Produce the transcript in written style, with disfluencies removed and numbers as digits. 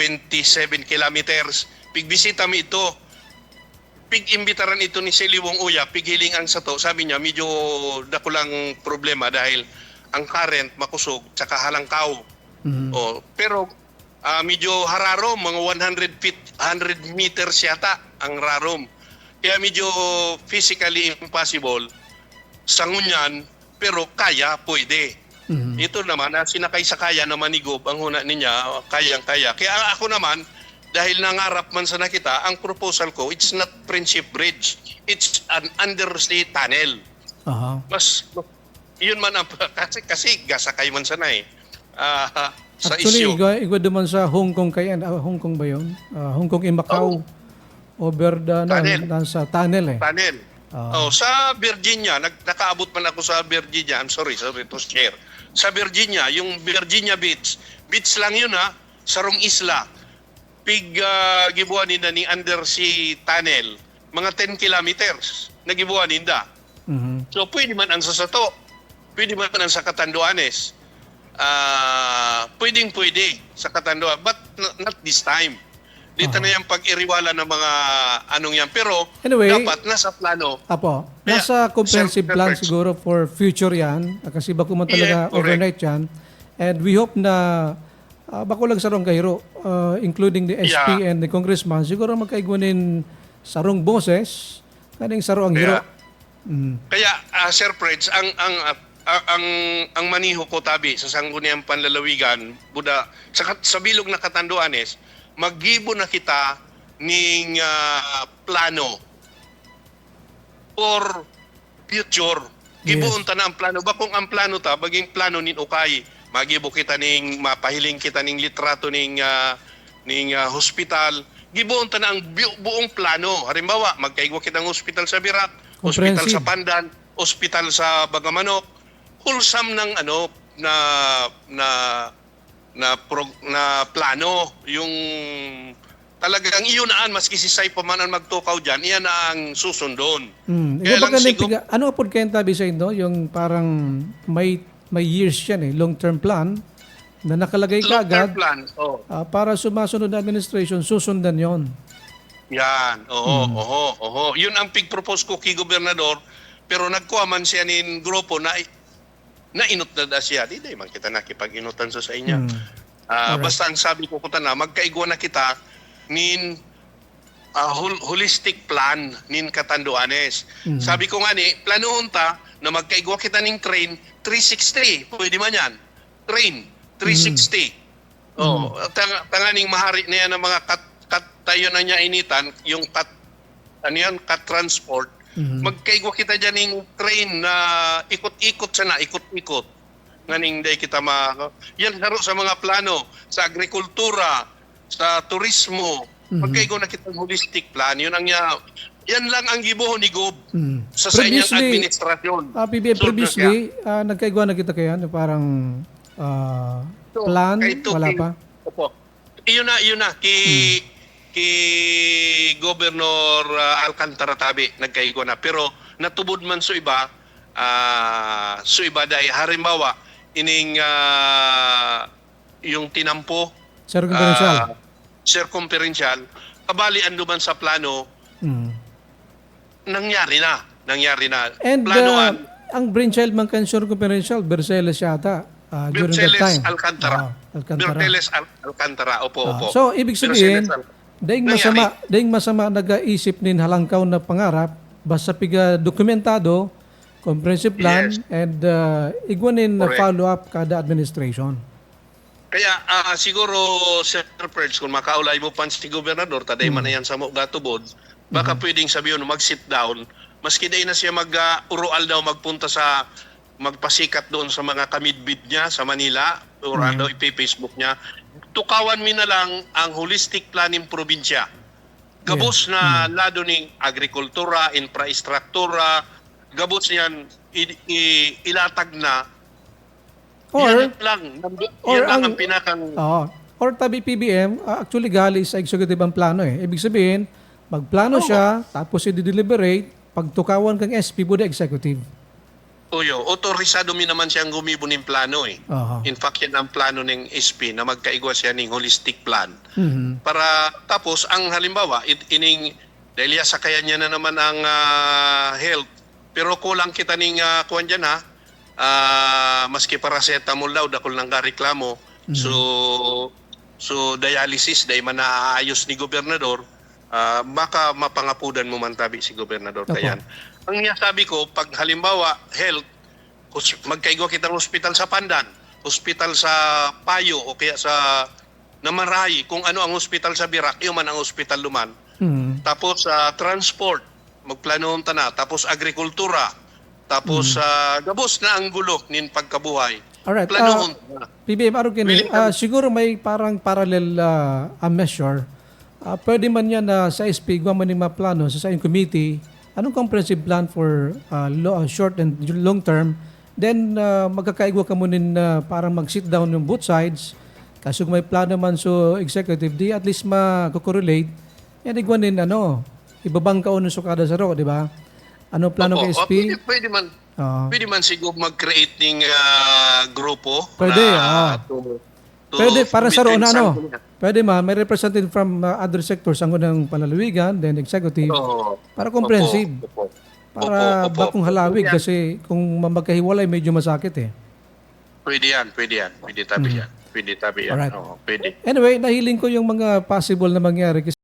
27 kilometers. Pigbisita mi ito, pig-imbitaran ito ni Siliwong Uya, pighilingan sa to. Sabi niya, medyo dakulang problema dahil ang current makusog, tsaka halangkaw. Pero medyo hararom, mga 100 feet, 100 meters yata ang rarom. Kaya medyo physically impossible sa ngunyan, pero kaya, pwede. Ito naman, sinakay sa kaya na manigob, ang huna niya, kayang-kaya. Kaya ako naman, dahil nangarap man sa nakita, ang proposal ko, it's not Friendship Bridge. It's an undersea tunnel. Mas, yun man ang, kasi gasakay man sana eh. Sa Actually, issue. igwa naman sa Hong Kong kayan. Hong Kong ba yun? Hong Kong in Macau. Over the nasa tunnel eh. Tunnel. Sa Virginia, nakaabot man ako sa Virginia. I'm sorry to share. Sa Virginia, yung Virginia Beach, beach lang yun sarong isla. Gibuan nila ni undersea tunnel, mga 10 kilometers na gibuan nila. So pwede man ang sasato, pwede man ang sa Catanduanes. Pwede sa Catanduanes, but not this time. Dito na yung pag-iriwala ng mga anong yan. Pero anyway, dapat nasa plano. Nasa comprehensive plan siguro for future yan. Kasi bako man talaga overnight yan. And we hope na bako lang sarong kahiro, including the SP and the congressman, siguro magkaigwanin sarong boses, kaning saro ang hiro. Kaya, Sir Preds, ang maniho ko tabi sa sangguniang panlalawigan, Buda, sa bilog na Catanduanes, maggibo na kita ning plano for future. Gibuon ta na ang plano. Bakong ang plano ta, baging plano nin ukay. Magibo kita ning, mapahiling kita ning litrato ning hospital. Gibuon ta na ang buong plano. Halimbawa, magkaigwa kitang hospital sa Birak, hospital sa Pandan, hospital sa Bagamanok. Wholesome ng na plano, yung talagang iyon maski si Sai pa man ang magtukaw dyan, iyan ang susundon. Ano po kayo tabi sa inyo? Yung parang may years yan long-term plan na nakalagay ka agad para sumasunod na administration, susundan yon. Yan, Yun ang pig-propose ko kay Gobernador, pero nagkuha man siya nin grupo na inot na siya. Di man kita nakipag-inutan sa inya. Basta ang sabi ko na, magkaigwa na kita nin holistic plan nin Catanduanes. Sabi ko nga planuhon ta na magkaigwa kita ning train 360. Pwede man yan. Train 360. Tanganing mahari na yan ng mga kat tayo na niya initan, yung kat transport. Magkaigwa kita dyan ng train na ikot-ikot sana, ikot-ikot. Nganing day kita yan laro sa mga plano, sa agrikultura, sa turismo. Magkaigwa na kita holistic plan. Yan lang ang gibuhon ni Gob sa inyong administrasyon. Previously, nagkaigwa na kita kaya, parang plan, wala pa? Opo. Iyon na. Kay Governor Alcantara tabi nagkaigo na, pero natubod man so iba dahil halimbawa ining yung tinampo circumferential kabali ando man sa plano nangyari na and planoan ang brainchild man kan circumferential Berceles yata during that time Alcantara. Opo. So ibig sabihin daing masama nag-aisip nin halangkaw na pangarap basta piga dokumentado, comprehensive plan, and igwanin na follow-up kada administration. Kaya siguro, Sir Perch, kung makaulay mo pa si Gobernador, taday man na yan sa Gatubod, baka pwedeng sabihin mag-sit down, maski day na siya mag-urual daw magpunta sa magpasikat doon sa mga kamidbid niya sa Manila, or ipi-Facebook niya, tukawan mi na lang ang holistic planning probinsya. Gabos na lado ning agrikultura, infrastruktura, gabos niyan ilatag na. Yan lang ang pinakang... Or tabi PBM, actually gali sa executive ang plano Ibig sabihin, magplano siya, tapos i-deliberate, pagtukawan kang SP, buda executive. Uyo, otorisado mi naman siyang gumibo ng plano eh. Aha. In fact, yan ang plano ng SP na magkaigwa siya ng holistic plan. Mhm. Para tapos, ang halimbawa, ining, dahil sa kaya niya na naman ang health, pero kulang kita ng kuwan dyan ha, maski paracetamol daw, dakol nang reklamo. So dialysis, dahil man naaayos ni gobernador, baka mapangapudan mo man tabi si gobernador. Opo. Kayan. Ang sabi ko, pag halimbawa, health, magkaigwa kitang hospital sa Pandan, hospital sa Payo, o kaya sa Namaray, kung ano ang hospital sa Birak, yun man ang hospital luman. Mhm. Tapos transport, magplanoon ta na. Tapos agrikultura. Tapos gabos na ang gulo nin pagkabuhay. Alright. Planoon ta na. PBM, araw kini, siguro may parang parallel measure. Pwede man yan na sa SP, gawa man yung mga plano sa science committee, anong comprehensive plan for short and long term, then magkakaigwa ka muna parang mag-sit down yung both sides. Kasi kung may plano man so executive, di at least mag-correlate, yan igwanin ibabang ka uno sukada sa ro, di ba? Ano plano Opo, kay SP? Pwede man siguro mag-create ng grupo. Pwede, Pwede, para sa roon pwede may representative from other sectors ang unang palalawigan, then executive, para comprehensive. Para bakong halawig kasi kung magkahiwalay medyo masakit eh. Pwede yan. Pwede tabi yan. Alright. Oo, pwede. Anyway, nahiling ko yung mga possible na mangyari kasi